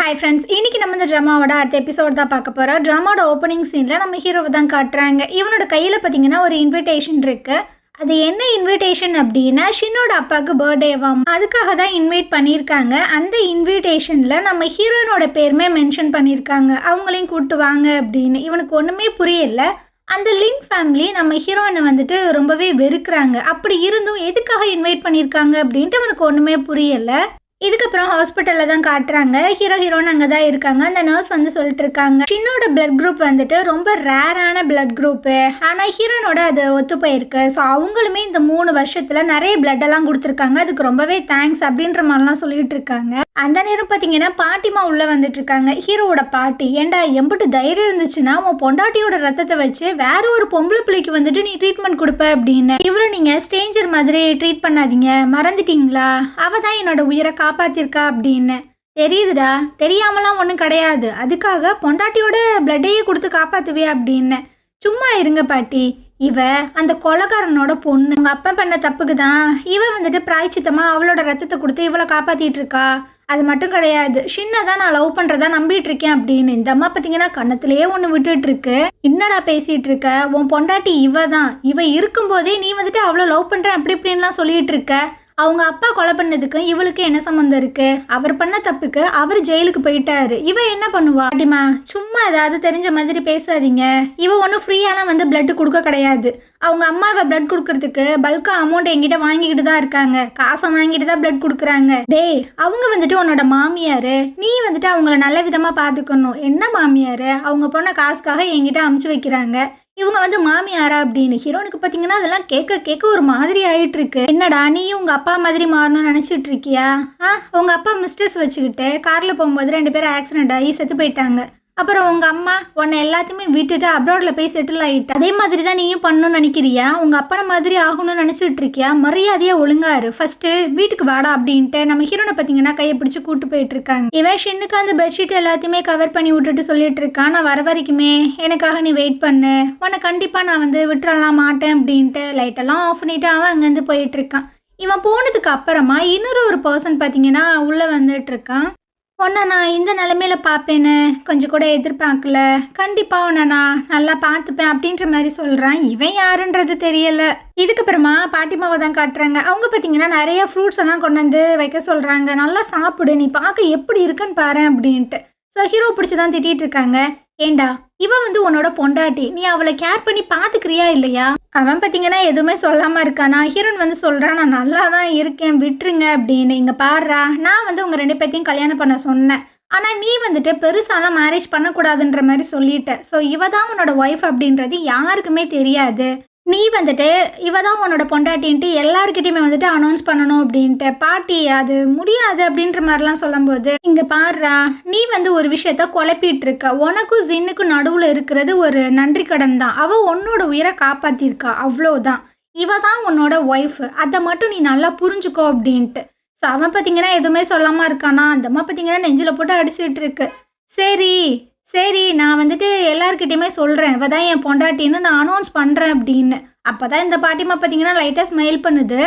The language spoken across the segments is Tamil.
ஹாய் ஃப்ரெண்ட்ஸ், இன்னைக்கு நம்ம இந்த ட்ராமாவோட அடுத்த எபிசோட் தான் பார்க்க போகிறோம். ட்ராமாவோட ஓப்பனிங் சீனில் நம்ம ஹீரோவை தான் காட்டுறாங்க. இவனோட கையில் பார்த்தீங்கன்னா ஒரு இன்விடேஷன் இருக்குது. அது என்ன இன்விடேஷன் அப்படின்னா ஷின்னோட அப்பாவுக்கு பர்த்டேவாம். அதுக்காக தான் இன்வைட் பண்ணியிருக்காங்க. அந்த இன்விடேஷனில் நம்ம ஹீரோயினோட பேருமே மென்ஷன் பண்ணியிருக்காங்க. அவங்களையும் கூப்பிட்டு வாங்க அப்படின்னு. இவனுக்கு ஒன்றுமே புரியல. அந்த லின் ஃபேமிலி நம்ம ஹீரோயினை வந்துட்டு ரொம்பவே வெறுக்கிறாங்க. அப்படி இருந்தும் எதுக்காக இன்வைட் பண்ணியிருக்காங்க அப்படின்ட்டு அவனுக்கு ஒன்றுமே புரியலை. இதுக்கப்புறம் ஹாஸ்பிட்டலில் தான் காட்டுறாங்க. ஹீரோயின் அங்கே தான் இருக்காங்க. அந்த நர்ஸ் வந்து சொல்லிட்டு இருக்காங்க, ஷின்னோட பிளட் குரூப் வந்துட்டு ரொம்ப ரேரான பிளட் குரூப்பு, ஆனால் ஹீரோயினோட அது ஒத்து போயிருக்கு. ஸோ அவங்களுமே இந்த 3 வருஷத்தில் நிறைய பிளட் எல்லாம் கொடுத்துருக்காங்க. அதுக்கு ரொம்பவே தேங்க்ஸ் அப்படின்ற மாதிரிலாம் சொல்லிட்டு இருக்காங்க. அந்த நேரம் பார்த்தீங்கன்னா பாட்டிமா உள்ளே வந்துட்டு இருக்காங்க. ஹீரோவோட பாட்டி, ஏண்டா எம்பிட்டு தைரியம் இருந்துச்சுன்னா உன் பொண்டாட்டியோட ரத்தத்தை வச்சு வேற ஒரு பொம்பளை பிள்ளைக்கு வந்துட்டு நீ ட்ரீட்மெண்ட் கொடுப்ப அப்படின்னு. இவ்வளோ நீங்கள் ஸ்ட்ரேஞ்சர் மாதிரி ட்ரீட் பண்ணாதீங்க, மறந்துட்டீங்களா? அவ தான் என்னோட உயிரை காப்பாத்திருக்கா அப்படின்னு. தெரியுதுடா, தெரியாமலாம் ஒன்றும் கிடையாது. அதுக்காக பொண்டாட்டியோட பிளட்டையே கொடுத்து காப்பாத்துவே அப்படின்னு. சும்மா இருங்க பாட்டி, இவ அந்த கொலைகாரனோட பொண்ணு. உங்க அப்பா பண்ண தப்புக்கு தான் இவ வந்துட்டு பிராய்ச்சித்தமா அவளோட ரத்தத்தை கொடுத்து இவளை காப்பாத்திட்டு இருக்கா. அது மட்டும் கிடையாது, ஷின்னை தான் நான் லவ் பண்றதா நம்பிட்டு இருக்கேன் அப்படின்னு. இந்த அம்மா பார்த்தீங்கன்னா கண்ணத்திலேயே ஒன்று விட்டுட்டு இருக்கு. என்னடா பேசிட்டு இருக்க? உன் பொண்டாட்டி இவ தான். இவ இருக்கும்போதே நீ வந்துட்டு அவ்வளோ லவ் பண்றேன் அப்படி இப்படின்லாம் சொல்லிட்டு இருக்க. அவங்க அப்பா கொலை பண்ணதுக்கு இவளுக்கு என்ன சம்மந்தம் இருக்கு? அவர் பண்ண தப்புக்கு அவர் ஜெயிலுக்கு போயிட்டாரு. இவ என்ன பண்ணுவா? அப்படிமா சும்மா ஏதாவது தெரிஞ்ச மாதிரி பேசாதீங்க. இவ ஒன்றும் ஃப்ரீயாலாம் வந்து பிளட் கொடுக்க கிடையாது. அவங்க அம்மாவை பிளட் கொடுக்கறதுக்கு பல்கா அமௌண்ட் என்கிட்ட வாங்கிக்கிட்டு தான் இருக்காங்க. காசை வாங்கிட்டு தான் பிளட் கொடுக்குறாங்க. டேய், அவங்க வந்துட்டு உன்னோட மாமியாரு. நீ வந்துட்டு அவங்கள நல்ல விதமாக பார்த்துக்கணும். என்ன மாமியாரு? அவங்க பொண்ணை காசுக்காக என்கிட்ட அமுச்சு வைக்கிறாங்க. இவங்க வந்து மாமியாரா அப்படின்னு. ஹீரோனுக்கு பார்த்தீங்கன்னா அதெல்லாம் கேட்க ஒரு மாதிரி ஆயிட்டு இருக்கு. என்னடா நீயும் உங்க அப்பா மாதிரி மாறணும்னு நினைச்சிட்டு இருக்கியா? உங்க அப்பா மிஸ்டர்ஸ் வச்சுக்கிட்டு கார்ல போகும்போது 2 பேரும் ஆக்சிடென்ட் ஆகி செத்து போயிட்டாங்க. அப்புறம் உங்க அம்மா உன்னை எல்லாத்தையுமே விட்டுட்டு அப்ராட்ல போய் செட்டில் ஆகிட்டு. அதே மாதிரி தான் நீயும் பண்ணணும்னு நினைக்கிறியா? உங்க அப்பனை மாதிரி ஆகணும்னு நினைச்சிட்டு இருக்கியா? மரியாதையா ஒழுங்காரு, ஃபர்ஸ்ட் வீட்டுக்கு வாடா அப்படின்ட்டு நம்ம ஹீரோனை பார்த்தீங்கன்னா கையை பிடிச்சி கூட்டு போயிட்டு இருக்காங்க. இவன் ஷின்னுக்கு அந்த பெட்ஷீட் எல்லாத்தையுமே கவர் பண்ணி விட்டுட்டு சொல்லிட்டு இருக்கான், நான் வர வரைக்குமே எனக்காக நீ வெயிட் பண்ணு, உன்னை கண்டிப்பா நான் வந்து விட்டுறலாம் மாட்டேன் அப்படின்ட்டு லைட்டெல்லாம் ஆஃப் பண்ணிட்டு அவன் அங்கேருந்து போயிட்டு இருக்கான். இவன் போனதுக்கு அப்புறமா இன்னொரு பர்சன் பார்த்தீங்கன்னா உள்ள வந்துட்டு இருக்கான். உன்னை நான் இந்த நிலமையில பார்ப்பேன்னு கொஞ்சம் கூட எதிர்பார்க்கல. கண்டிப்பாக உன்னை நான் நல்லா பார்த்துப்பேன் அப்படின்ற மாதிரி சொல்கிறான். இவன் யாருன்றது தெரியல. இதுக்கப்புறமா பாட்டிமாவை தான் காட்டுறாங்க. அவங்க பார்த்தீங்கன்னா நிறைய ஃப்ரூட்ஸ் எல்லாம் கொண்டு வந்து வைக்க சொல்கிறாங்க. நல்லா சாப்பிடு, நீ பார்க்க எப்படி இருக்குன்னு பாரு அப்படின்ட்டு. ஸோ ஹீரோ பிடிச்சி தான் திட்டிகிட்டு இருக்காங்க. ஏண்டா, இவன் வந்து உன்னோட பொண்டாட்டி, நீ அவளை கேர் பண்ணி பார்த்துக்கிறியா இல்லையா? அவன் பார்த்தீங்கன்னா எதுவுமே சொல்லாமல் இருக்கானா. ஹீரோன் வந்து சொல்கிறான், நான் நல்லா தான் இருக்கேன், விட்டுருங்க அப்படின்னு. இங்கே பாடுறா, நான் வந்து உங்கள் 2 பேர்த்தையும் கல்யாணம் பண்ண சொன்னேன். ஆனால் நீ வந்துட்டு பெருசாலாம் மேரேஜ் பண்ணக்கூடாதுன்ற மாதிரி சொல்லிட்ட. ஸோ இவ தான் உன்னோட ஒய்ஃப் அப்படின்றது யாருக்குமே தெரியாது. நீ வந்துட்டு இவ தான் உன்னோட பொண்டாட்டின்ட்டு எல்லாருக்கிட்டையுமே வந்துட்டு அனௌன்ஸ் பண்ணணும் அப்படின்ட்டு. பாட்டி அது முடியாது அப்படின்ற மாதிரிலாம் சொல்லும்போது, இங்கே பாடுறா, நீ வந்து ஒரு விஷயத்த குழப்பிட்டு இருக்க. உனக்கும் ஜின்னுக்கும் நடுவில் இருக்கிறது ஒரு நன்றி கடன் தான். அவள் உன்னோட உயிரை காப்பாற்றிருக்கா, அவ்வளோதான். இவ தான் உன்னோட ஒய்ஃப், அதை மட்டும் நீ நல்லா புரிஞ்சுக்கோ அப்படின்ட்டு. ஸோ அவன் பார்த்தீங்கன்னா எதுவுமே சொல்லாமல் இருக்கானா. அந்த அம்மா பார்த்தீங்கன்னா நெஞ்சில் போட்டு அடிச்சுட்டு இருக்கு. சரி நான் வந்துட்டு எல்லாருக்கிட்டையுமே சொல்கிறேன், இவ தான் என் பொண்டாட்டின்னு நான் அனௌன்ஸ் பண்ணுறேன் அப்படின்னு. அப்போ தான் இந்த பாட்டிமா பார்த்தீங்கன்னா லைட்டாக ஸ்மைல் பண்ணுது.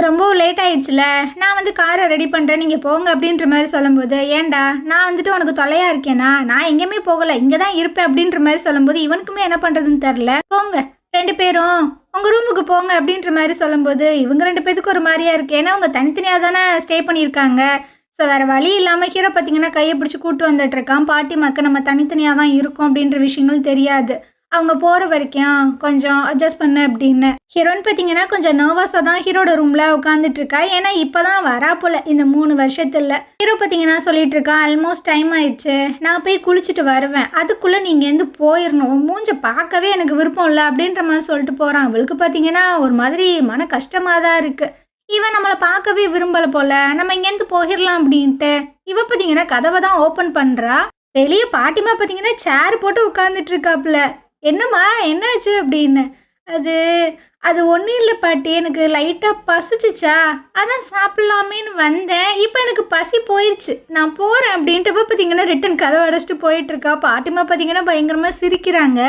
ரொம்ப லேட் ஆயிடுச்சுல, நான் வந்து காரை ரெடி பண்ணுறேன், நீங்கள் போங்க அப்படின்ற மாதிரி சொல்லும்போது, ஏண்டா நான் வந்துட்டு உனக்கு தொலையாக இருக்கேனா? நான் எங்கேயுமே போகலை, இங்கே தான் இருப்பேன் அப்படின்ற மாதிரி சொல்லும்போது இவனுக்குமே என்ன பண்ணுறதுன்னு தெரில. போங்க 2 பேரும் உங்கள் ரூமுக்கு போங்க அப்படின்ற மாதிரி சொல்லும்போது இவங்க 2 பேத்துக்கு ஒரு மாதிரியா இருக்குது. ஏன்னா அவங்க தனித்தனியாக தானே ஸ்டே பண்ணியிருக்காங்க. ஸோ வேறு வழி இல்லாமல் ஹீரோ பார்த்தீங்கன்னா கையை பிடிச்சி கூட்டு வந்துட்டுருக்கான். பாட்டிமாக்கு நம்ம தனித்தனியாக தான் இருக்கும் அப்படின்ற விஷயங்கள் தெரியாது. அவங்க போகிற வரைக்கும் கொஞ்சம் அட்ஜஸ்ட் பண்ணு அப்படின்னு. ஹீரோன்னு பார்த்தீங்கன்னா கொஞ்சம் நர்வஸாக தான் ஹீரோட ரூமில் உட்காந்துட்டு இருக்கா. ஏன்னா இப்போ தான் வரா போல் இந்த 3 வருஷத்தில். ஹீரோ பார்த்தீங்கன்னா சொல்லிட்டு இருக்கா, ஆல்மோஸ்ட் டைம் ஆயிடுச்சு, நான் போய் குளிச்சுட்டு வருவேன், அதுக்குள்ளே நீங்கள் எந்த போயிடணும், மூஞ்ச பார்க்கவே எனக்கு விருப்பம் இல்லை அப்படின்ற மாதிரி சொல்லிட்டு போகிறான். அவளுக்கு பார்த்தீங்கன்னா ஒரு மாதிரி மன கஷ்டமாக தான் இருக்குது. இவன் நம்மளை பார்க்கவே விரும்பலை போல, நம்ம இங்கேருந்து போயிடலாம் அப்படின்ட்டு. இவ பார்த்தீங்கன்னா கதவை தான் ஓப்பன் பண்ணுறா. வெளியே பாட்டிமா பார்த்தீங்கன்னா சேர் போட்டு உட்காந்துட்டு இருக்காப்புல. என்னம்மா என்னாச்சு அப்படின்னு. அது ஒன்றும் இல்லை பாட்டி, எனக்கு லைட்டாக பசிச்சிச்சா, அதான் சாப்பிட்லாமேன்னு வந்தேன், இப்போ எனக்கு பசி போயிடுச்சு, நான் போகிறேன் அப்படின்ட்டு. இப்போ பார்த்தீங்கன்னா ரிட்டன் கதவை அடைச்சிட்டு போயிட்டுருக்கா. பாட்டிமா பார்த்தீங்கன்னா பயங்கரமாக சிரிக்கிறாங்க.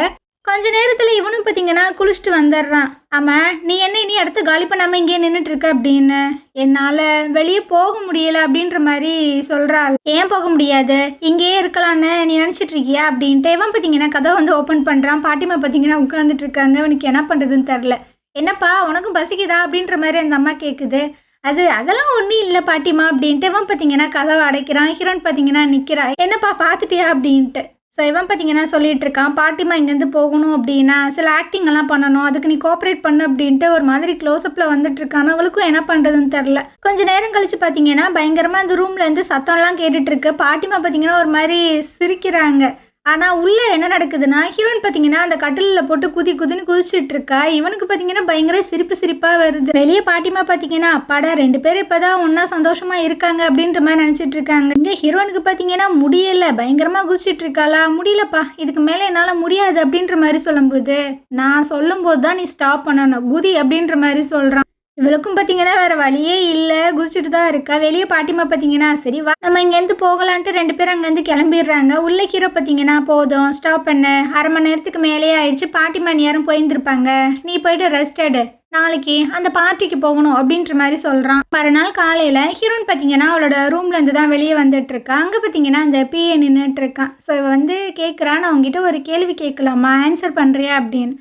கொஞ்ச நேரத்தில் இவனும் பார்த்தீங்கன்னா குளிச்சுட்டு வந்துடுறான். ஆமாம், நீ என்ன இனி இடத்த காலி பண்ணாமல் இங்கேயே நின்றுட்டு இருக்க அப்படின்னு. என்னால் வெளியே போக முடியல அப்படின்ற மாதிரி சொல்கிறாள். ஏன் போக முடியாது, இங்கேயே இருக்கலான்னு நீ நினச்சிட்டு இருக்கியா அப்படின்ட்டு இவன் பார்த்தீங்கன்னா கதை வந்து ஓப்பன் பண்ணுறான். பாட்டிமா பார்த்தீங்கன்னா உட்காந்துட்டு இருக்காங்க. அவனுக்கு என்ன பண்ணுறதுன்னு தெரில. என்னப்பா உனக்கும் பசிக்குதா அப்படின்ற மாதிரி அந்த அம்மா கேட்குது. அதெல்லாம் ஒன்றும் இல்லை பாட்டிமா அப்படின்ட்டு இவன் பார்த்தீங்கன்னா கதவை அடைக்கிறான். ஹீரோன் பார்த்தீங்கன்னா நிற்கிறா. என்னப்பா பார்த்துட்டியா அப்படின்ட்டு. ஸோ இவன் பார்த்தீங்கன்னா சொல்லிட்டு இருக்கான், பாட்டிமா இங்கேருந்து போகணும் அப்படின்னா சில ஆக்டிங் எல்லாம் பண்ணணும், அதுக்கு நீ கோஆப்ரேட் பண்ணு அப்படின்ட்டு ஒரு மாதிரி க்ளோஸ்அப்பில் வந்துட்டு இருக்கான். அவளுக்கும் என்ன பண்ணுறதுன்னு தெரில. கொஞ்சம் நேரம் கழிச்சு பார்த்தீங்கன்னா பயங்கரமாக அந்த ரூம்லேருந்து சத்தம்லாம் கேட்டுட்டு இருக்கு. பாட்டிமா பார்த்தீங்கன்னா ஒரு மாதிரி சிரிக்கிறாங்க. ஆனால் உள்ளே என்ன நடக்குதுன்னா ஹீரோயின் பார்த்தீங்கன்னா அந்த கட்டிலில் போட்டு குதின்னு குதிச்சுட்டு இருக்கா. இவனுக்கு பார்த்தீங்கன்னா பயங்கர சிரிப்பாக வருது. வெளியே பாட்டிமா பார்த்தீங்கன்னா அப்பாடா 2 பேர் இப்போதான் ஒன்றா சந்தோஷமாக இருக்காங்க அப்படின்ற மாதிரி நினச்சிட்டு இருக்காங்க. இங்கே ஹீரோனுக்கு பார்த்தீங்கன்னா முடியலை, பயங்கரமாக குதிச்சுட்டு இருக்காளா. முடியலப்பா, இதுக்கு மேலே என்னால் முடியாது அப்படின்ற மாதிரி சொல்லும்போது, நான் சொல்லும்போது தான் நீ ஸ்டாப் பண்ணணும், குதி அப்படின்ற மாதிரி சொல்கிறான். இவளுக்கும் பார்த்தீங்கன்னா வேறு வழியே இல்லை, குதிச்சுட்டு தான் இருக்கா. வெளியே பாட்டிமா பார்த்தீங்கன்னா சரி வா நம்ம இங்கேருந்து போகலான்ட்டு 2 பேரும் அங்கேருந்து கிளம்பிடுறாங்க. உள்ள ஹீரோ பார்த்தீங்கன்னா போதும் ஸ்டாப் பண்ணு, அரை மணி நேரத்துக்கு மேலேயே ஆயிடுச்சு, பாட்டிமா நேரம் போயிருந்துருப்பாங்க, நீ போயிட்டு ரெஸ்ட் எடு, நாளைக்கு அந்த பார்ட்டிக்கு போகணும் அப்படின்ற மாதிரி சொல்கிறான். மறுநாள் காலையில் ஹீரோன் பார்த்தீங்கன்னா அவளோட ரூம்லேருந்து தான் வெளியே வந்துட்டு இருக்கா. அங்கே பார்த்தீங்கன்னா அந்த பிஏ நின்றுட்டு இருக்கான். ஸோ இவ வந்து கேட்குறான், நான் உங்ககிட்ட ஒரு கேள்வி கேட்கலாமா, ஆன்சர் பண்ணுறியா அப்படின்னு.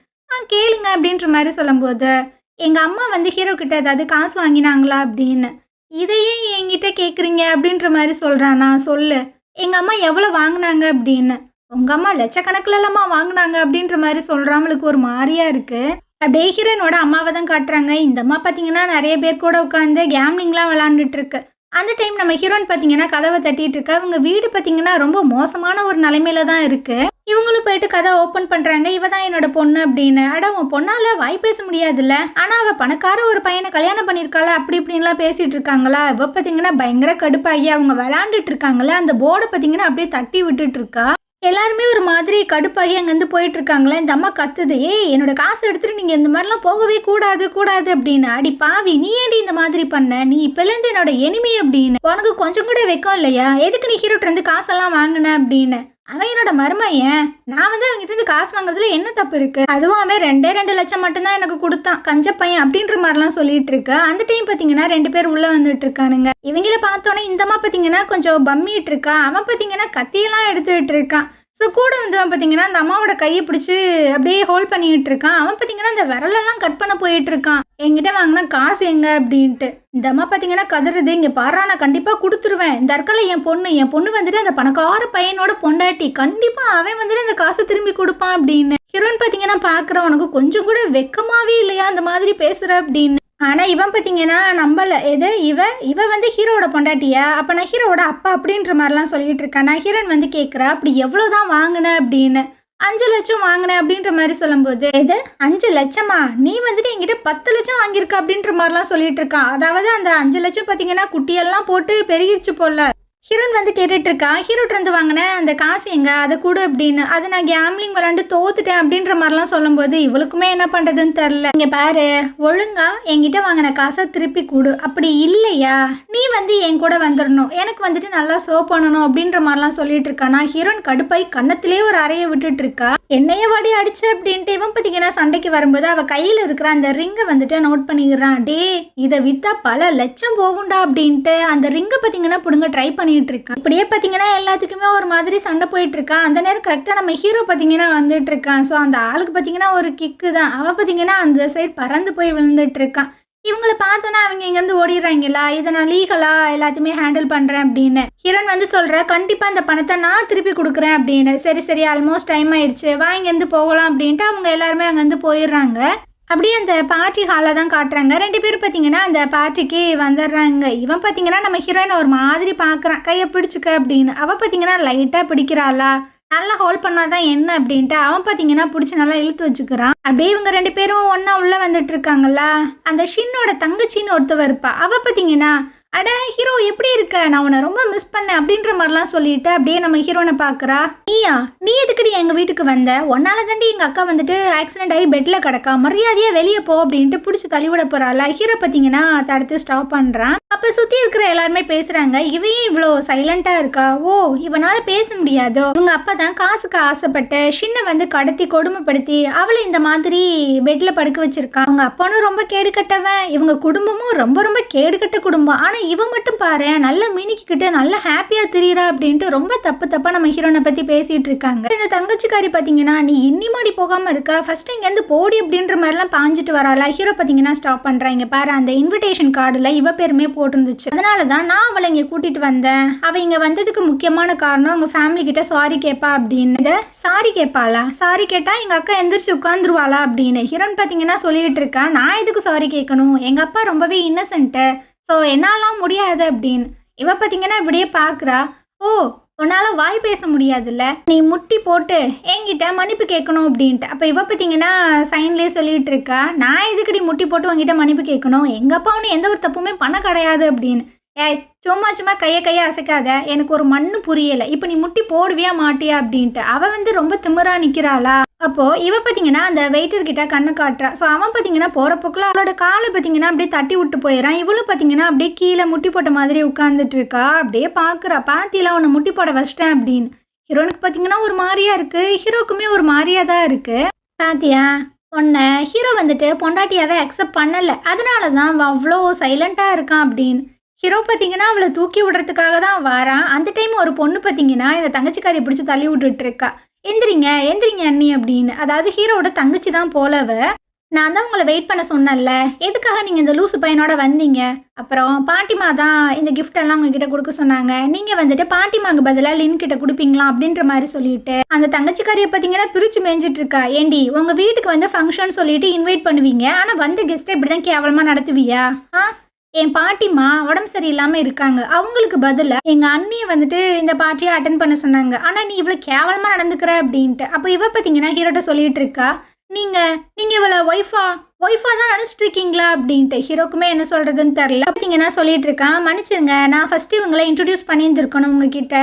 கேளுங்க அப்படின்ற மாதிரி சொல்லும்போது, எங்கள் அம்மா வந்து ஹீரோ கிட்ட ஏதாவது காசு வாங்கினாங்களா அப்படின்னு. இதையே என்கிட்ட கேட்குறீங்க அப்படின்ற மாதிரி சொல்கிறான். நான் சொல்லு, எங்கள் அம்மா எவ்வளோ வாங்கினாங்க அப்படின்னு. உங்கள் அம்மா லட்சக்கணக்கிலலாமா வாங்கினாங்க அப்படின்ற மாதிரி சொல்கிறான். அவளுக்கு ஒரு மாதிரியா இருக்குது. அப்படியே ஹீரோனோட அம்மாவை தான் காட்டுறாங்க. இந்த அம்மா பார்த்தீங்கன்னா நிறைய பேர் கூட உட்காந்து கேம்லிங்லாம் விளாண்டுட்டு இருக்கு. அந்த டைம் நம்ம ஹீரோயின் பார்த்தீங்கன்னா கதவை தட்டிட்டு இருக்கா. அவங்க வீடு பார்த்தீங்கன்னா ரொம்ப மோசமான ஒரு நிலைமையில தான் இருக்கு. இவங்களும் போயிட்டு கதை ஓப்பன் பண்ணுறாங்க. இவ தான் என்னோட பொண்ணு அப்படின்னு. உன் பொண்ணால் வாய் பேச முடியாதுல்ல, ஆனால் அவள் பணக்கார ஒரு பையனை கல்யாணம் பண்ணியிருக்காள அப்படி இப்படின்லாம் பேசிகிட்டு இருக்காங்களா. இவ பார்த்தீங்கன்னா பயங்கர கடுப்பாகி அவங்க விளாண்டுட்டு இருக்காங்களே அந்த போர்டை பார்த்தீங்கன்னா அப்படியே தட்டி விட்டுட்டு இருக்கா. எல்லாருமே ஒரு மாதிரி கடுப்பாகி அங்கேருந்து போயிட்டு இருக்காங்களே. இந்த அம்மா கத்துது, என்னோட காசு எடுத்துட்டு நீங்கள் இந்த மாதிரிலாம் போகவே கூடாது அப்படின்னு. அடி பாவி, நீ ஏடி இந்த மாதிரி பண்ண, நீ இப்போலேருந்து என்னோட எனிமி அப்படின்னு. உனக்கு கொஞ்சம் கூட வெக்கம் இல்லையா, எதுக்கு நீ ஹீரோட்ட இருந்து காசெல்லாம் வாங்கின அப்படின்னு. அவன் என்னோட மருமையன், நான் வந்து அவங்ககிட்ட இருந்து காசு வாங்குறதுல என்ன தப்பு இருக்கு, அதுவும் அவன் 2 லட்சம் மட்டும்தான் எனக்கு கொடுத்தான், கஞ்ச பையன் அப்படின்ற மாதிரிலாம் சொல்லிட்டு இருக்கு. அந்த டைம் பார்த்தீங்கன்னா 2 பேர் உள்ள வந்துட்டு இருக்கானுங்க. இவங்கள பார்த்தோன்னே இந்தம்மா பார்த்தீங்கன்னா கொஞ்சம் பம்மிட்டு இருக்கா. அவன் பார்த்தீங்கன்னா கத்தியெல்லாம் எடுத்துட்டு இருக்கான். ஸோ கூட வந்து அவன் பார்த்தீங்கன்னா அந்த அம்மாவோட கையை பிடிச்சி அப்படியே ஹோல்ட் பண்ணிட்டு இருக்கான். அவன் பார்த்தீங்கன்னா அந்த விரலெல்லாம் கட் பண்ண போயிட்டு இருக்கான். என்கிட்ட வாங்கினா காசு எங்க அப்படின்ட்டு. இந்த அம்மா பார்த்தீங்கன்னா கதறுது, இங்கே பாரா நான் கண்டிப்பாக கொடுத்துருவேன், இந்த அற்கலை என் பொண்ணு வந்துட்டு அந்த பணக்கார பையனோட பொண்டாட்டி, கண்டிப்பாக அவன் வந்துட்டு அந்த காசை திரும்பி கொடுப்பான் அப்படின்னு. ஹீரோயின் பார்த்தீங்கன்னா பார்க்குற, உனக்கு கொஞ்சம் கூட வெக்கமாவே இல்லையா அந்த மாதிரி பேசுகிற அப்படின்னு. ஆனால் இவன் பார்த்தீங்கன்னா நம்பலை. இவ வந்து ஹீரோட பொண்டாட்டியா, அப்போ நான் ஹீரோட அப்பா அப்படின்ற மாதிரிலாம் சொல்லிட்டு இருக்கேன். நான் ஹீரோயின் வந்து கேட்குறா, அப்படி எவ்வளோதான் வாங்கின அப்படின்னு. 5 லட்சம் வாங்கினேன் அப்படின்ற மாதிரி சொல்லும்போது, 5 லட்சமா, நீ வந்துட்டு என்கிட்ட 10 லட்சம் வாங்கியிருக்க அப்படின்ற மாதிரிலாம் சொல்லிட்டு இருக்கான். அதாவது அந்த 5 லட்சம் பார்த்தீங்கன்னா குட்டியெல்லாம் போட்டு பெருகிருச்சு போல. ஹீரோன் வந்து கேட்டுட்டு இருக்கா, ஹீரோட்ட இருந்து வாங்கினேன் அந்த காசு எங்க, அதை கூட அப்படின்னு. அது நான் கேம்லிங் விளாண்டு தோத்துட்டேன் அப்படின்ற மாதிரிலாம் சொல்லும்போது இவளுக்குமே என்ன பண்ணுறதுன்னு தெரில. இங்கே பாரு, ஒழுங்கா என்கிட்ட வாங்கின காசை திருப்பி கொடு, அப்படி இல்லையா நீ வந்து என் கூட வந்துடணும், எனக்கு வந்துட்டு நல்லா சர்வ் பண்ணணும் அப்படின்ற மாதிரிலாம் சொல்லிட்டு இருக்கா. நான் ஹீரோன் கடுப்பாய் கண்ணத்திலே ஒரு அறையை விட்டுட்டு இருக்கா. என்னைய வாடி அடிச்சு அப்படின்ட்டு இவன் பார்த்தீங்கன்னா சண்டைக்கு வரும்போது அவள் கையில் இருக்கிற அந்த ரிங்கை வந்துட்டு நோட் பண்ணிக்கிறான். டே, இதை விற்றா பல லட்சம் போகுண்டா அப்படின்ட்டு அந்த ரிங்கை பார்த்தீங்கன்னா பிடுங்க ட்ரை பண்ணிட்டு இருக்கான். இப்படியே பார்த்தீங்கன்னா எல்லாத்துக்குமே ஒரு மாதிரி சண்டை போயிட்டு இருக்கான். அந்த நேரம் கரெக்டாக நம்ம ஹீரோ பார்த்தீங்கன்னா வந்துட்டு இருக்கான். ஸோ அந்த ஆளுக்கு பார்த்தீங்கன்னா ஒரு கிக்கு தான். அவன் பார்த்தீங்கன்னா அந்த சைடு பறந்து போய் விழுந்துட்டு இருக்கான். இவங்களை பார்த்தோன்னா அவங்க இங்கேருந்து ஓடிடுறாங்களா, இதை நான் லீகலா எல்லாத்தையுமே ஹேண்டில் பண்ணுறேன் அப்படின்னு. ஹீரோன் வந்து சொல்கிற, கண்டிப்பாக இந்த பணத்தை நான் திருப்பி கொடுக்குறேன் அப்படின்னு. சரி ஆல்மோஸ்ட் டைம் ஆயிடுச்சு, வா இங்கேருந்து போகலாம் அப்படின்ட்டு அவங்க எல்லாருமே அங்கேருந்து போயிடுறாங்க. அப்படியே அந்த பார்ட்டி ஹாலில் தான் காட்டுறாங்க. 2 பேரும் பார்த்தீங்கன்னா அந்த பார்ட்டிக்கு வந்துடுறாங்க. இவன் பார்த்தீங்கன்னா நம்ம ஹீரோயினை ஒரு மாதிரி பார்க்குறான், கையை பிடிச்சிக்க அப்படின்னு. அவள் பார்த்தீங்கன்னா லைட்டாக பிடிக்கிறாளா, நல்லா ஹோல்ட் பண்ணாதான் என்ன அப்படின்ட்டு அவன் பார்த்தீங்கன்னா பிடிச்சி நல்லா இழுத்து வச்சுக்கிறான். அப்படியே இவங்க 2 பேரும் ஒன்றா உள்ளே வந்துட்டு இருக்காங்களா. அந்த ஷின்னோட தங்கச்சின்னு ஒருத்தவ இருப்பா. அவள் பார்த்தீங்கன்னா, அட ஹீரோ எப்படி இருக்க, நான் உன்னை ரொம்ப மிஸ் பண்ணேன் அப்படின்ற மாதிரிலாம் சொல்லிட்டு அப்படியே நம்ம ஹீரோனை பார்க்குறா. நீ எதுக்கடி எங்கள் வீட்டுக்கு வந்த, ஒன்னால தாண்டி எங்கள் அக்கா வந்துட்டு ஆக்சிடென்ட் ஆகி பெட்டில் கிடக்கா, மரியாதையாக வெளியே போ அப்படின்ட்டு பிடிச்சி தள்ளிவிட போகிறாளா. ஹீரோ பார்த்தீங்கன்னா தடுத்து ஸ்டாப் பண்ணுறான். அப்போ சுற்றி இருக்கிற எல்லாருமே பேசுகிறாங்க, இவையே இவ்வளோ சைலண்ட்டாக இருக்கா, ஓ இவனால் பேச முடியாதோ, இவங்க அப்பா தான் காசுக்கு ஆசைப்பட்டு ஷின்னை வந்து கடத்தி கொடுமைப்படுத்தி அவளை இந்த மாதிரி பெட்டில் படுக்க வச்சிருக்கான். அவங்க அப்பானும் ரொம்ப கேடு கட்டவன், இவங்க குடும்பமும் ரொம்ப ரொம்ப கேடு கட்ட குடும்பம். ஆனால் இவன் மட்டும் பாரு நல்லா மினிக்கிட்டு நல்லா ஹாப்பியாக திரியிறா அப்படின்ட்டு ரொம்ப தப்பாக நம்ம ஹீரோனை பற்றி பேசிகிட்டு இருக்காங்க. இந்த தங்கச்சிக்காரி பார்த்தீங்கன்னா நீ இன்னிமாடி போகாமல் இருக்கா, ஃபஸ்ட்டு இங்கேருந்து போடி அப்படின்ற மாதிரிலாம் பாஞ்சிட்டு வராளா. ஹீரோ பார்த்தீங்கன்னா ஸ்டாப் பண்ணுறாங்க. பாரு அந்த இன்விடேஷன் கார்டில் இவ பேருமே போட்டுருந்துச்சு, அதனால தான் நான் அவளை இங்கே கூட்டிட்டு வந்தேன். அவள் இங்கே வந்ததுக்கு முக்கியமான காரணம் அவங்க ஃபேமிலி கிட்ட சாரி கேட்பா அப்படின்னு. சாரி கேட்பாளா, சாரி கேட்டால் எங்கள் அக்கா எந்திரிச்சு உட்காந்துருவாளா அப்படின்னு ஹீரோன் பார்த்தீங்கன்னா சொல்லிட்டு இருக்கா. நான் எதுக்கு சாரி கேட்கணும், எங்கள் அப்பா ரொம்பவே இன்னசென்ட்டு, ஸோ என்னாலாம் முடியாது அப்படின்னு. இவ பார்த்தீங்கன்னா இப்படியே பார்க்குறா. ஓ உன்னால் வாய் பேச முடியாதுல்ல, நீ முட்டி போட்டு என்கிட்ட மன்னிப்பு கேட்கணும் அப்படின்ட்டு. அப்போ இவ பார்த்தீங்கன்னா சைன்லேயே சொல்லிகிட்டு இருக்கா, நான் எதுக்கடி முட்டி போட்டு உங்ககிட்ட மன்னிப்பு கேட்கணும், எங்கள் அப்பா ஒன்று எந்த ஒரு தப்புமே பண்ண கிடையாது அப்படின்னு. ஏய் சும்மா கையை அசைக்காத, எனக்கு ஒரு மண்ணு புரியலை, இப்போ நீ முட்டி போடுவியா மாட்டியா அப்படின்ட்டு. அவள் வந்து ரொம்ப திமிரா நிற்கிறாளா. அப்போது இவ பார்த்தீங்கன்னா அந்த வெயிட்டர்கிட்ட கண்ணை காட்டுறா. ஸோ அவன் பார்த்தீங்கன்னா போகிற போக்கில் அவளோட காலை பார்த்தீங்கன்னா அப்படியே தட்டி விட்டு போயிடறான். இவளும் பார்த்தீங்கன்னா அப்படியே கீழே முட்டி போட்ட மாதிரி உட்காந்துட்டு இருக்கா. அப்படியே பார்க்குறா, பாத்தியில் அவனை முட்டி போட வச்சிட்டேன் அப்படின்னு. ஹீரோனுக்கு பார்த்தீங்கன்னா ஒரு மாதிரியா இருக்குது, ஹீரோக்குமே ஒரு மாதிரியா தான் இருக்குது. பாத்தியா உன்னை ஹீரோ வந்துட்டு பொண்டாட்டியாவே அக்செப்ட் பண்ணலை, அதனால தான் அவன் அவ்வளோ சைலண்ட்டாக இருக்கான் அப்படின்னு. ஹீரோ பார்த்தீங்கன்னா அவளை தூக்கி விடுறதுக்காக தான் வாரான். அந்த டைம் ஒரு பொண்ணு பார்த்தீங்கன்னா இந்த தங்கச்சிக்காரியை பிடிச்சி தள்ளி விட்டுட்டு இருக்கா. எந்திரிங்க அண்ணி அப்படின்னு. அதாவது ஹீரோட தங்கச்சி தான் போலவ. நான் தான் உங்களை வெயிட் பண்ண சொன்னேன்ல, எதுக்காக நீங்கள் இந்த லூசு பையனோட வந்தீங்க, அப்புறம் பாட்டிமா தான் இந்த கிஃப்டெல்லாம் உங்ககிட்ட கொடுக்க சொன்னாங்க, நீங்கள் வந்துட்டு பாட்டிமாக்கு பதிலாக லின் கிட்ட கொடுப்பீங்களா அப்படின்ற மாதிரி சொல்லிட்டு அந்த தங்கச்சிக்காரியை பார்த்தீங்கன்னா பிரித்து மேய்ஞ்சிட்டு இருக்கா. ஏண்டி உங்கள் வீட்டுக்கு வந்து ஃபங்க்ஷன் சொல்லிட்டு இன்வைட் பண்ணுவீங்க, ஆனால் வந்து கெஸ்ட்டை இப்படி தான் கேவலமாக நடத்துவியா? என் பாட்டிமா உடம்பு சரியில்லாமல் இருக்காங்க, அவங்களுக்கு பதிலாக எங்கள் அண்ணியை வந்துட்டு இந்த பார்ட்டியை அட்டன் பண்ண சொன்னாங்க, ஆனால் நீ இவ்வளோ கேவலமாக நடந்துக்கிற அப்படின்ட்டு. அப்போ இவ பார்த்தீங்கன்னா ஹீரோட்ட சொல்லிட்டு இருக்கா, நீங்கள் இவளை ஒய்ஃபா தான் நினச்சிட்டு இருக்கீங்களா அப்படின்ட்டு. ஹீரோக்குமே என்ன சொல்கிறதுன்னு தெரில. பார்த்தீங்கன்னா சொல்லிட்டு இருக்கான், மன்னிச்சிருங்க நான் ஃபஸ்ட்டு இவங்களை இன்ட்ரடியூஸ் பண்ணியிருந்துருக்கணும் உங்ககிட்ட,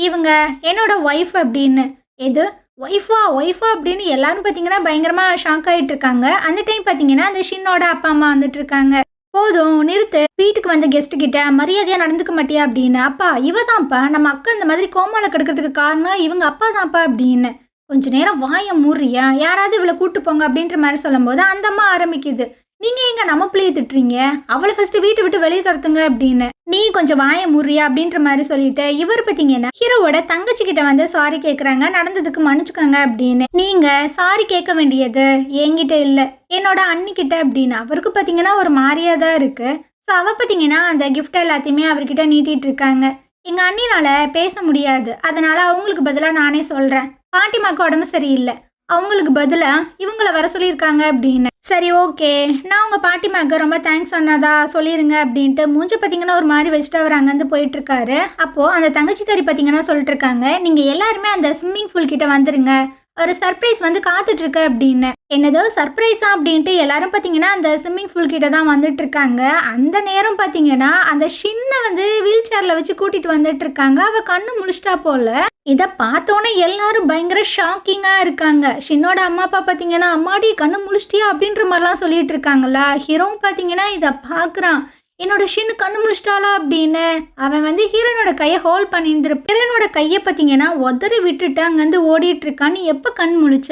இவங்க என்னோட ஒய்ஃப் அப்படின்னு. எது ஒய்ஃபா அப்படின்னு எல்லாரும் பார்த்தீங்கன்னா பயங்கரமாக ஷாக் ஆகிட்டு இருக்காங்க. அந்த டைம் பார்த்தீங்கன்னா அந்த ஷின்னோட அப்பா அம்மா வந்துட்டு இருக்காங்க. போதும் நிறுத்து, வீட்டுக்கு வந்த கெஸ்ட் கிட்ட மரியாதையாக நடந்துக்க மாட்டியா அப்படின்னு. அப்பா இவ தான்ப்பா நம்ம அக்கா இந்த மாதிரி கோமால கெடுக்கிறதுக்கு காரணம் இவங்க அப்பா தான்ப்பா அப்படின்னு. கொஞ்ச நேரம் வாயை மூடுறியா, யாராவது இவளை கூட்டு போங்க அப்படின்ற மாதிரி சொல்லும்போது அந்த அம்மா ஆரம்பிக்குது, நீங்கள் எங்க நம்ம பிள்ளையை திட்டுறீங்க, அவளை ஃபர்ஸ்ட் வீட்டை விட்டு வெளியே துரத்துங்க அப்படின்னு. நீ கொஞ்சம் வாயை மூடுறியா அப்படின்ற மாதிரி சொல்லிட்டு இவர் பார்த்தீங்கன்னா ஹீரோவோட தங்கச்சி கிட்ட வந்து சாரி கேட்குறாங்க, நடந்ததுக்கு மன்னிச்சுக்கோங்க அப்படின்னு. நீங்க சாரி கேட்க வேண்டியது என்கிட்ட இல்லை, என்னோட அண்ணிக்கிட்ட அப்படின்னு. அவருக்கு பார்த்தீங்கன்னா ஒரு மாதிரியா தான் இருக்கு. ஸோ அவ பார்த்தீங்கன்னா அந்த கிஃப்ட் எல்லாத்தையுமே அவர்கிட்ட நீட்டிட்டு இருக்காங்க. எங்க அண்ணினால பேச முடியாது, அதனால அவங்களுக்கு பதிலாக நானே சொல்றேன், பாட்டிமாக்கு உடம்பு சரியில்லை, அவங்களுக்கு பதிலாக இவங்களை வர சொல்லியிருக்காங்க அப்படின்னு. சரி ஓகே, நான் உங்கள் பாட்டிமாக்கு ரொம்ப தேங்க்ஸ் சொன்னதா சொல்லிடுங்க அப்படின்ட்டு மூஞ்சி பார்த்தீங்கன்னா ஒரு மாதிரி வச்சுட்டு அவர் அங்கேருந்து போயிட்டுருக்காரு. அப்போது அந்த தங்கச்சிக்காரி பார்த்தீங்கன்னா சொல்லிட்டு இருக்காங்க, நீங்கள் எல்லாருமே அந்த ஸ்விம்மிங் பூல் கிட்ட வந்துடுங்க, ஒரு சர்ப்ரைஸ் வந்து காத்துட்ருக்கு அப்படின்னு. என்னதோ சர்ப்ரைஸா அப்படின்ட்டு எல்லாரும் பார்த்தீங்கன்னா அந்த ஸ்விம்மிங் பூல் கிட்ட தான் வந்துட்டு இருக்காங்க. அந்த நேரம் பார்த்தீங்கன்னா அந்த ஷின்னை வந்து வீல் சேரில் வச்சு கூட்டிகிட்டு வந்துட்டு இருக்காங்க. அவள் கண்ணு முழிச்சிட்டா போல. இதை பார்த்தோன்னே எல்லாரும் பயங்கர ஷாக்கிங்காக இருக்காங்க. ஷின்னோட அம்மா அப்பா பார்த்தீங்கன்னா அம்மாடி கண்ணு முழிச்சிட்டியா அப்படின்ற மாதிரிலாம் சொல்லிட்டு இருக்காங்களா. ஹீரோவும் பார்த்தீங்கன்னா இதை பார்க்குறான், என்னோட ஷின்னு கண்ணு முடிச்சிட்டாளா அப்படின்னு. அவன் வந்து ஹீரோனோட கையை ஹோல்ட் பண்ணியிருந்திருப்பான். ஹீரோனோட கையை பார்த்தீங்கன்னா உதறி விட்டுட்டு அங்கேருந்து ஓடிட்டு இருக்கான். நீ எப்போ கண் முழிச்ச,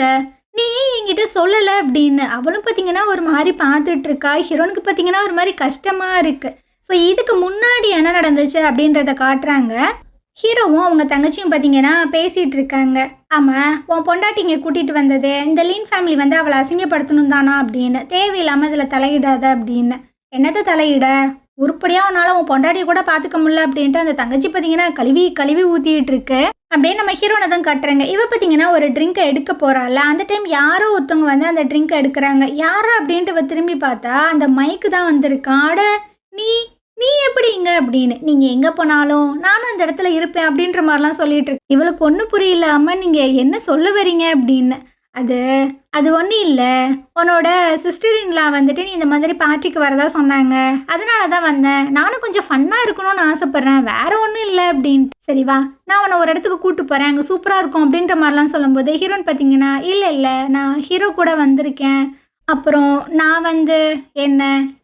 நீ என்கிட்ட சொல்லலை அப்படின்னு. அவளும் பார்த்தீங்கன்னா ஒரு மாதிரி பார்த்துட்டு இருக்கா. ஹீரோனுக்கு பார்த்தீங்கன்னா ஒரு மாதிரி கஷ்டமாக இருக்குது. ஸோ இதுக்கு முன்னாடி என்ன நடந்துச்சு அப்படின்றத காட்டுறாங்க. ஹீரோவும் அவங்க தங்கச்சியும் பார்த்தீங்கன்னா பேசிகிட்டு இருக்காங்க. ஆமாம், உன் பொண்டாட்டிங்க கூட்டிகிட்டு வந்தது இந்த லீன் ஃபேமிலி வந்து அவளை அசிங்கப்படுத்தணும் தானா அப்படின்னு, தேவையில்லாமல் இதில் தலையிடாத அப்படின்னு. என்னத்தை தலையிட, உருப்படியாக உன்னால் உன் பொண்டாட்டியை கூட பார்த்துக்க முடியல அப்படின்ட்டு அந்த தங்கச்சி பார்த்தீங்கன்னா கழுவி ஊற்றிட்டு இருக்கு. அப்படியே நம்ம ஹீரோனை தான் காட்டுறாங்க. இவ பார்த்தீங்கன்னா ஒரு ட்ரிங்கை எடுக்க போகிறாள். அந்த டைம் யாரோ ஒருத்தவங்க வந்து அந்த ட்ரிங்கை எடுக்கிறாங்க. யாரா அப்படின்ட்டு இவ திரும்பி பார்த்தா அந்த மைக்கு தான் வந்திருக்கான். அட நீ எப்படி இங்கே அப்படின்னு. நீங்கள் எங்கே போனாலும் நானும் அந்த இடத்துல இருப்பேன் அப்படின்ற மாதிரிலாம் சொல்லிட்டு இருக்கு. இவளுக்கு ஒன்றும் புரியல, அம்மா நீங்கள் என்ன சொல்ல வரீங்க அப்படின்னு. அது ஒன்றும் இல்லை, உன்னோட சிஸ்டர் இன்லா வந்துட்டு நீ இந்த மாதிரி பார்ட்டிக்கு வரதா சொன்னாங்க, அதனால தான் வந்தேன், நானும் கொஞ்சம் ஃபன்னாக இருக்கணும்னு ஆசைப்பட்றேன், வேற ஒன்றும் இல்லை அப்படின்ட்டு. சரி வா, நான் உன்னை ஒரு இடத்துக்கு கூப்பிட்டு போகிறேன், அங்கே சூப்பராக இருக்கும் அப்படின்ற மாதிரிலாம் சொல்லும்போது ஹீரோன்னு பார்த்தீங்கன்னா இல்லை நான் ஹீரோ கூட வந்திருக்கேன், அப்புறம் நான் வந்து என்ன,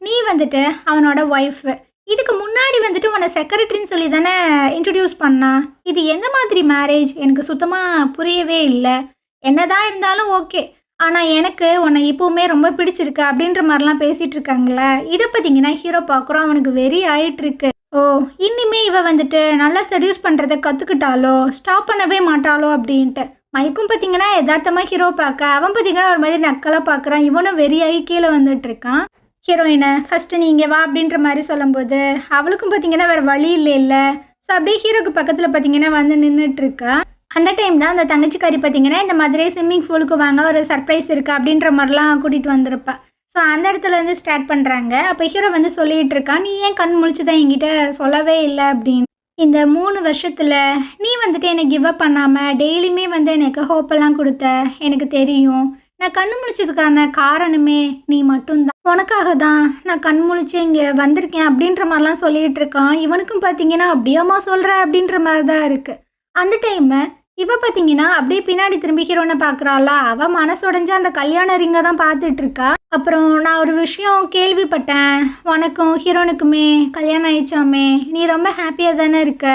நீ வந்துட்டு அவனோட ஒய்ஃபு, இதுக்கு முன்னாடி வந்துட்டு உன்னை செக்ரட்டரின்னு சொல்லி தானே இன்ட்ரடியூஸ் பண்ணா. இது எந்த மாதிரி மேரேஜ் எனக்கு சுத்தமாக புரியவே இல்லை. என்னதான் இருந்தாலும் ஓகே, ஆனால் எனக்கு உன்னை இப்போவுமே ரொம்ப பிடிச்சிருக்கு அப்படின்ற மாதிரிலாம் பேசிகிட்டு இருக்காங்களே. இதை பார்த்தீங்கன்னா ஹீரோ பார்க்குறோம், அவனுக்கு வெறி ஆயிட்டுருக்கு. ஓ, இனிமே இவ வந்துட்டு நல்லா செடியூஸ் பண்ணுறதை கற்றுக்கிட்டாலோ ஸ்டாப் பண்ணவே மாட்டாளோ அப்படின்ட்டு. மைக்கும் பார்த்தீங்கன்னா யதார்த்தமாக ஹீரோ பார்க்க, அவன் பார்த்தீங்கன்னா ஒரு மாதிரி நக்கலாக பார்க்குறான். இவனும் வெறியாகி கீழே வந்துட்டு இருக்கான். ஹீரோயினை ஃபஸ்ட்டு நீங்கள் வா அப்படின்ற மாதிரி சொல்லும்போது அவளுக்கும் பார்த்தீங்கன்னா வேறு வழி இல்லை. ஸோ அப்படியே ஹீரோக்கு பக்கத்தில் பார்த்தீங்கன்னா வந்து நின்றுட்டுருக்கா. அந்த டைம் தான் அந்த தங்கச்சிக்காரி பார்த்தீங்கன்னா இந்த மாதிரி ஸ்விம்மிங் பூலுக்கு வாங்க ஒரு சர்ப்ரைஸ் இருக்குது அப்படின்ற மாதிரிலாம் கூட்டிகிட்டு வந்திருப்பா. ஸோ அந்த இடத்துலேருந்து ஸ்டார்ட் பண்ணுறாங்க. அப்போ ஹீரோ வந்து சொல்லிகிட்டு இருக்கான், நீ ஏன் கண் முழிச்சு தான் என்கிட்ட சொல்லவே இல்லை அப்படின்னு. இந்த 3 வருஷத்தில் நீ வந்துட்டு என்னை கிவ் அப் பண்ணாமல் டெய்லியுமே வந்து எனக்கு ஹோப்பெல்லாம் கொடுத்த எனக்கு தெரியும். நான் கண் முழிச்சதுக்கான காரணமே நீ மட்டும்தான். உனக்காக தான் நான் கண் முழிச்சு இங்கே வந்திருக்கேன் அப்படின்ற மாதிரிலாம் சொல்லிகிட்டு இருக்கான். இவனுக்கும் பார்த்தீங்கன்னா அப்படியாம்மா சொல்கிற அப்படின்ற மாதிரி தான் இருக்குது. அந்த டைமு இவ பார்த்தீங்கன்னா அப்படியே பின்னாடி திரும்பி ஹீரோனை பார்க்குறாளா. அவள் மனசுடைஞ்சு அந்த கல்யாண ரிங்கை தான் பார்த்துட்டு இருக்கா. அப்புறம் நான் ஒரு விஷயம் கேள்விப்பட்டேன், உனக்கும் ஹீரோனுக்குமே கல்யாணம் ஆயிடுச்சாமே, நீ ரொம்ப ஹாப்பியாக தானே இருக்க.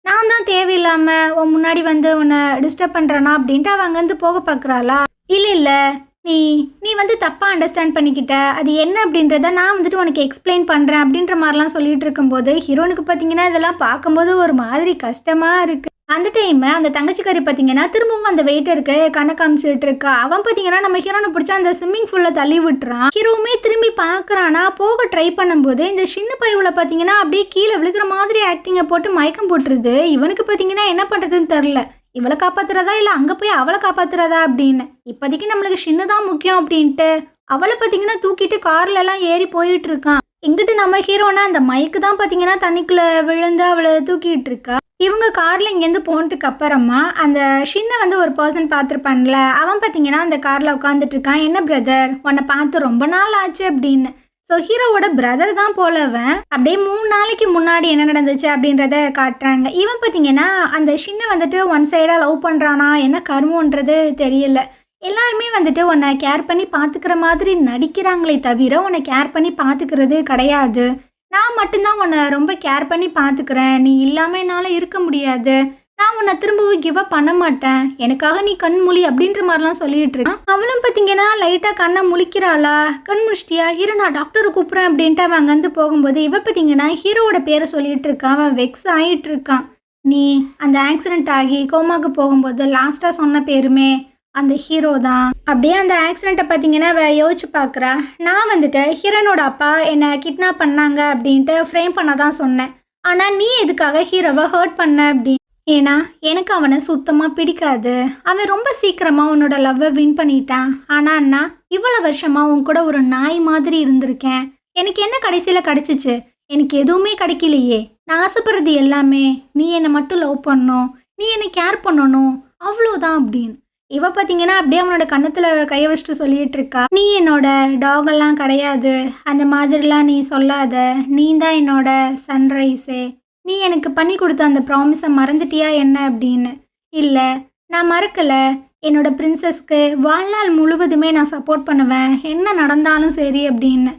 நான் தான் தேவையில்லாமல் உன் முன்னாடி வந்து உன்னை டிஸ்டர்ப் பண்ணுறேனா அப்படின்ட்டு அவள் அங்கேருந்து போக பார்க்குறாளா. இல்லை நீ நீ வந்து தப்பாக அண்டர்ஸ்டாண்ட் பண்ணிக்கிட்ட, அது என்ன அப்படின்றத நான் வந்துட்டு உனக்கு எக்ஸ்பிளைன் பண்ணுறேன் அப்படின்ற மாதிரிலாம் சொல்லிட்டு இருக்கும்போது ஹீரோனுக்கு பார்த்தீங்கன்னா இதெல்லாம் பார்க்கும்போது ஒரு மாதிரி கஷ்டமாக இருக்குது. அந்த டைம் அந்த தங்கச்சிக்காரி பார்த்தீங்கன்னா திரும்பவும் அந்த வெயிட்டருக்கு கண்ணை காமிச்சிட்டு இருக்கா. அவன் பார்த்தீங்கன்னா நம்ம ஹீரோனை பிடிச்சா அந்த ஸ்விம்மிங் பூலில் தள்ளி விட்டுறான். ஹீரோவுமே திரும்பி பார்க்குறானா, போக ட்ரை பண்ணும்போது இந்த சின்ன பைவில் பார்த்தீங்கன்னா அப்படியே கீழே விழுக்கிற மாதிரி ஆக்டிங்கை போட்டு மயக்கம் போட்டுருது. இவனுக்கு பார்த்தீங்கன்னா என்ன பண்ணுறதுன்னு தெரில, இவளை காப்பாத்துறதா இல்லை அங்கே போய் அவளை காப்பாத்துறதா அப்படின்னு. இப்போதைக்கு நம்மளுக்கு சின்ன தான் முக்கியம் அப்படின்ட்டு அவளை பார்த்தீங்கன்னா தூக்கிட்டு கார்லலாம் ஏறி போயிட்டு இருக்கான். இங்கிட்டு நம்ம ஹீரோனா அந்த மைக்கு தான் பார்த்தீங்கன்னா தண்ணிக்குள்ளே விழுந்து அவளை தூக்கிட்டு இருக்கா. இவங்க காரில் இங்கேருந்து போனதுக்கு அப்புறமா அந்த ஷின்னை வந்து ஒரு பர்சன் பார்த்துருப்பான்ல, அவன் பார்த்தீங்கன்னா அந்த காரில் உட்காந்துட்டு இருக்கான். என்ன பிரதர், உன்னை பார்த்து ரொம்ப நாள் ஆச்சு அப்படின்னு. ஸோ ஹீரோவோட பிரதர் தான் போலவன். அப்படியே 3 நாளைக்கு முன்னாடி என்ன நடந்துச்சு அப்படின்றத காட்டுறாங்க. இவன் பார்த்தீங்கன்னா அந்த ஷின்னை வந்துட்டு ஒன் சைடாக லவ் பண்ணுறானா, என்ன கருமன்றது தெரியல. எல்லாருமே வந்துட்டு உன்னை கேர் பண்ணி பார்த்துக்கிற மாதிரி நடிக்கிறாங்களே தவிர உன்னை கேர் பண்ணி பார்த்துக்கிறது கிடையாது. நான் மட்டும்தான் உன்னை ரொம்ப கேர் பண்ணி பார்த்துக்கிறேன், நீ இல்லாமல் என்னால் இருக்க முடியாது, நான் உன்னை திரும்பவும் கிவ் அப் பண்ண மாட்டேன், எனக்காக நீ கண் முழி அப்படின்ற மாதிரிலாம் சொல்லிட்டு இருக்கான். அவளும் பார்த்தீங்கன்னா லைட்டாக கண்ணை முழிக்கிறாளா, கண் முழிச்சிட்டியா, இரு நான் டாக்டரை கூப்பிட்றேன் அப்படின்ட்டு அவன் அங்கேருந்து போகும்போது இவ பார்த்தீங்கன்னா ஹீரோவோட பேரை சொல்லிட்டு இருக்கான். அவன் வெக்ஸ் ஆகிட்டு இருக்கான். நீ அந்த ஆக்சிடென்ட் ஆகி கோமாக்கு போகும்போது லாஸ்ட்டாக சொன்ன பேருமே அந்த ஹீரோ தான். அப்படியே அந்த ஆக்சிடெண்ட்டை பார்த்தீங்கன்னா யோசிச்சு பார்க்குறா. நான் வந்துட்டு ஹீரோனோட அப்பா என்னை கிட்னாப் பண்ணாங்க அப்படின்ட்டு ஃப்ரேம் பண்ண தான் சொன்னேன். ஆனால் நீ எதுக்காக ஹீரோவை ஹர்ட் பண்ண அப்படி? ஏன்னா எனக்கு அவனை சுத்தமாக பிடிக்காது. அவன் ரொம்ப சீக்கிரமாக உன்னோட லவ்வை வின் பண்ணிட்டான். ஆனால் அண்ணா இவ்வளோ வருஷமாக உன் கூட ஒரு நாய் மாதிரி இருந்திருக்கேன். எனக்கு என்ன கடைசியில் கிடச்சிச்சு? எனக்கு எதுவுமே கிடைக்கலையே. நான் ஆசைப்படுறது எல்லாமே நீ என்னை மட்டும் லவ் பண்ணணும், நீ என்னை கேர் பண்ணணும், அவ்வளோதான் அப்படின்னு. இவ பார்த்தீங்கன்னா அப்படியே அவனோட கன்னத்தில் கையை வச்சுட்டு சொல்லிட்டு இருக்கா. நீ என்னோட டாகெல்லாம் கிடையாது, அந்த மாதிரிலாம் நீ சொல்லாத, நீ தான் என்னோட சன்ரைஸே, நீ எனக்கு பண்ணி கொடுத்த அந்த ப்ராமிஸை மறந்துட்டியா என்ன அப்படின்னு. இல்லை நான் மறக்கலை, என்னோட பிரின்சஸ்க்கு வாழ்நாள் முழுவதுமே நான் சப்போர்ட் பண்ணுவேன், என்ன நடந்தாலும் சரி அப்படின்னு.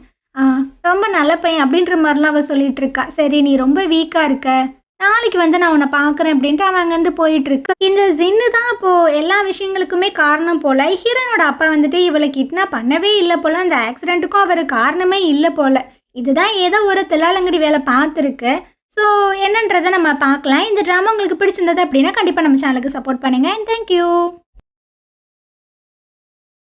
ரொம்ப நல்ல பையன் அப்படின்ற மாதிரிலாம் அவள் சொல்லிட்டு இருக்கா. சரி நீ ரொம்ப வீக்காக இருக்க, நாளைக்கு வந்து நான் உன்னை பார்க்குறேன் அப்படின்ட்டு அவன் அங்கேருந்து போயிட்டு இருக்கு. இந்த ஜின்னு தான் இப்போது எல்லா விஷயங்களுக்குமே காரணம் போல். ஹீரோனோட அப்பா வந்துட்டு இவளை கிட்னாப் பண்ணவே இல்லை போல், அந்த ஆக்சிடெண்ட்டுக்கும் அவர் காரணமே இல்லை போல். இதுதான் ஏதோ ஒரு தில்லாலங்கடி வேலை பார்த்துருக்கு. ஸோ என்னன்றதை நம்ம பார்க்கலாம். இந்த ட்ராமா உங்களுக்கு பிடிச்சிருந்தது அப்படின்னா கண்டிப்பாக நம்ம சேனலுக்கு சப்போர்ட் பண்ணுங்கள். And thank you.